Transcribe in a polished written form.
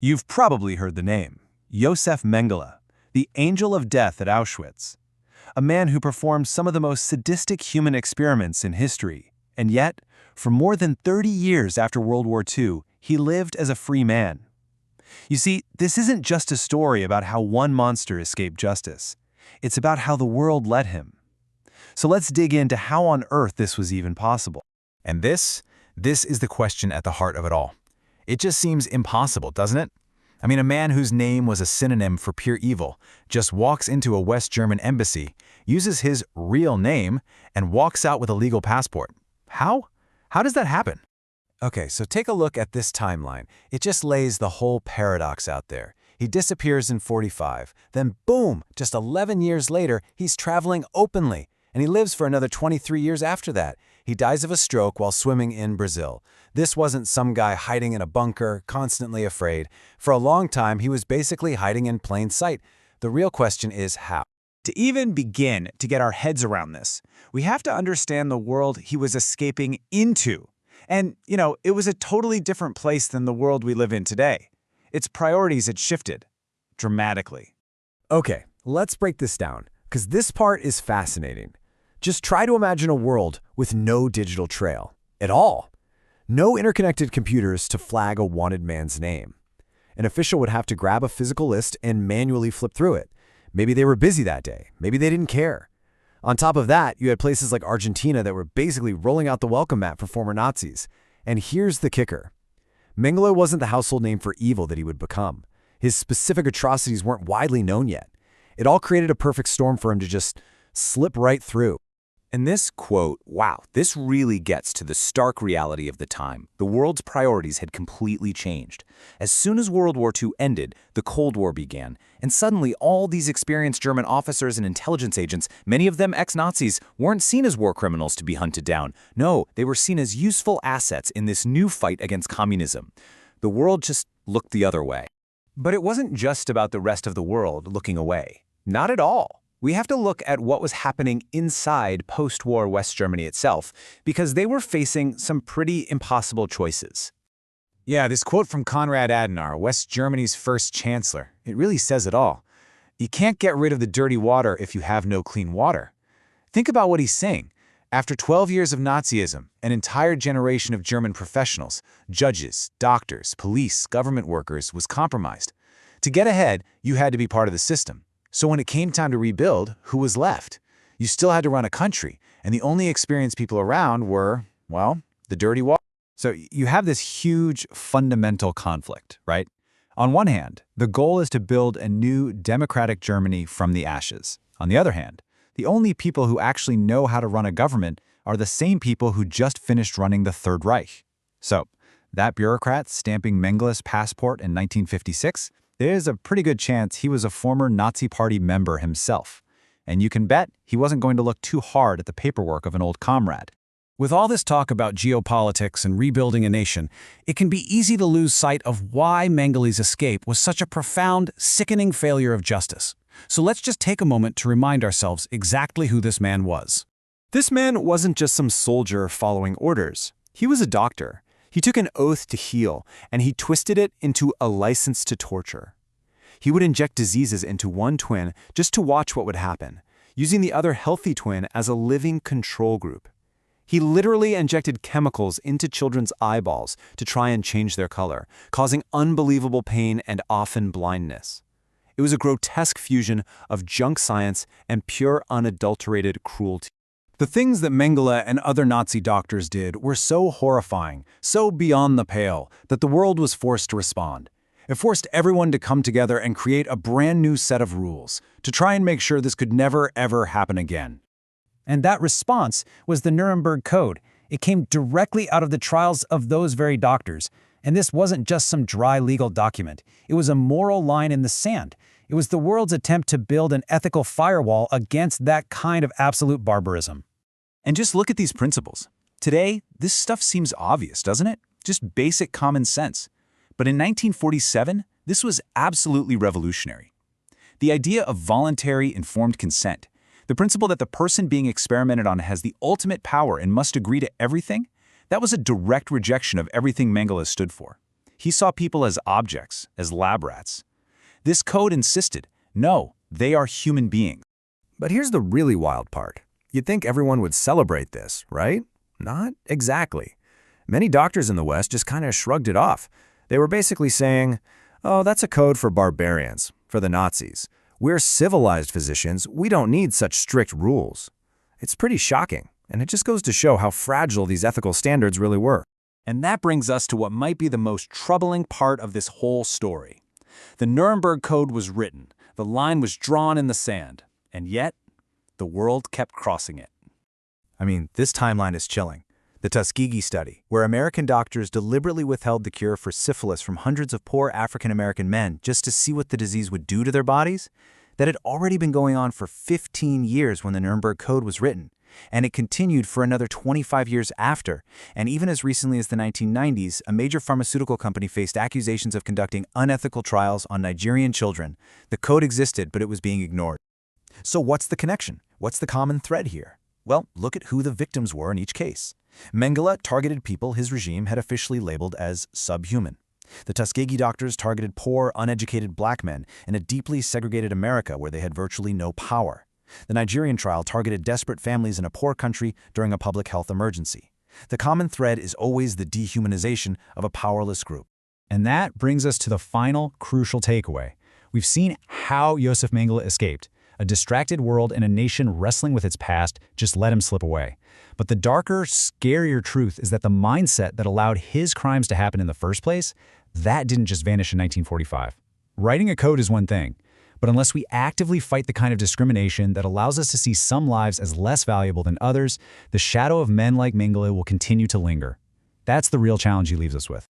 You've probably heard the name, Josef Mengele, the angel of death at Auschwitz. A man who performed some of the most sadistic human experiments in history, and yet, for more than 30 years after World War II, he lived as a free man. You see, this isn't just a story about how one monster escaped justice. It's about how the world let him. So let's dig into how on earth this was even possible. And this is the question at the heart of it all. It just seems impossible, doesn't it? I mean, a man whose name was a synonym for pure evil just walks into a West German embassy, uses his real name, and walks out with a legal passport. How? How does that happen? Okay, so take a look at this timeline. It just lays the whole paradox out there. He disappears in 45, then boom, just 11 years later, he's traveling openly, and he lives for another 23 years after that. He dies of a stroke while swimming in Brazil. This wasn't some guy hiding in a bunker, constantly afraid. For a long time, he was basically hiding in plain sight. The real question is how. To even begin to get our heads around this, we have to understand the world he was escaping into. And, it was a totally different place than the world we live in today. Its priorities had shifted dramatically. Okay, let's break this down, because this part is fascinating. Just try to imagine a world with no digital trail at all. No interconnected computers to flag a wanted man's name. An official would have to grab a physical list and manually flip through it. Maybe they were busy that day. Maybe they didn't care. On top of that, you had places like Argentina that were basically rolling out the welcome mat for former Nazis. And here's the kicker. Mengele wasn't the household name for evil that he would become. His specific atrocities weren't widely known yet. It all created a perfect storm for him to just slip right through. And this quote, wow, this really gets to the stark reality of the time. The world's priorities had completely changed. As soon as World War II ended, the Cold War began, and suddenly all these experienced German officers and intelligence agents, many of them ex-Nazis, weren't seen as war criminals to be hunted down. No, they were seen as useful assets in this new fight against communism. The world just looked the other way. But it wasn't just about the rest of the world looking away. Not at all. We have to look at what was happening inside post-war West Germany itself, because they were facing some pretty impossible choices. Yeah, this quote from Konrad Adenauer, West Germany's first chancellor, it really says it all. You can't get rid of the dirty water if you have no clean water. Think about what he's saying. After 12 years of Nazism, an entire generation of German professionals, judges, doctors, police, government workers, was compromised. To get ahead, you had to be part of the system. So when it came time to rebuild, who was left? You still had to run a country, and the only experienced people around were, well, the dirty water. So you have this huge fundamental conflict, right? On one hand, the goal is to build a new democratic Germany from the ashes. On the other hand, the only people who actually know how to run a government are the same people who just finished running the Third Reich. So that bureaucrat stamping Mengele's passport in 1956, there's a pretty good chance he was a former Nazi Party member himself. And you can bet he wasn't going to look too hard at the paperwork of an old comrade. With all this talk about geopolitics and rebuilding a nation, it can be easy to lose sight of why Mengele's escape was such a profound, sickening failure of justice. So let's just take a moment to remind ourselves exactly who this man was. This man wasn't just some soldier following orders. He was a doctor. He took an oath to heal, and he twisted it into a license to torture. He would inject diseases into one twin just to watch what would happen, using the other healthy twin as a living control group. He literally injected chemicals into children's eyeballs to try and change their color, causing unbelievable pain and often blindness. It was a grotesque fusion of junk science and pure unadulterated cruelty. The things that Mengele and other Nazi doctors did were so horrifying, so beyond the pale, that the world was forced to respond. It forced everyone to come together and create a brand new set of rules to try and make sure this could never, ever happen again. And that response was the Nuremberg Code. It came directly out of the trials of those very doctors. And this wasn't just some dry legal document. It was a moral line in the sand. It was the world's attempt to build an ethical firewall against that kind of absolute barbarism. And just look at these principles. Today, this stuff seems obvious, doesn't it? Just basic common sense. But in 1947, this was absolutely revolutionary. The idea of voluntary informed consent, the principle that the person being experimented on has the ultimate power and must agree to everything, that was a direct rejection of everything Mengele stood for. He saw people as objects, as lab rats. This code insisted, no, they are human beings. But here's the really wild part. You'd think everyone would celebrate this, right? Not exactly. Many doctors in the West just kind of shrugged it off. They were basically saying, oh, that's a code for barbarians, for the Nazis. We're civilized physicians, we don't need such strict rules. It's pretty shocking, and it just goes to show how fragile these ethical standards really were. And that brings us to what might be the most troubling part of this whole story. The Nuremberg Code was written, the line was drawn in the sand, and yet, the world kept crossing it. I mean, this timeline is chilling. The Tuskegee study, where American doctors deliberately withheld the cure for syphilis from hundreds of poor African-American men just to see what the disease would do to their bodies, that had already been going on for 15 years when the Nuremberg Code was written, and it continued for another 25 years after, and even as recently as the 1990s, a major pharmaceutical company faced accusations of conducting unethical trials on Nigerian children. The code existed, but it was being ignored. So what's the connection? What's the common thread here? Well, look at who the victims were in each case. Mengele targeted people his regime had officially labeled as subhuman. The Tuskegee doctors targeted poor, uneducated black men in a deeply segregated America where they had virtually no power. The Nigerian trial targeted desperate families in a poor country during a public health emergency. The common thread is always the dehumanization of a powerless group. And that brings us to the final, crucial takeaway. We've seen how Josef Mengele escaped. A distracted world and a nation wrestling with its past just let him slip away. But the darker, scarier truth is that the mindset that allowed his crimes to happen in the first place, that didn't just vanish in 1945. Writing a code is one thing, but unless we actively fight the kind of discrimination that allows us to see some lives as less valuable than others, the shadow of men like Mengele will continue to linger. That's the real challenge he leaves us with.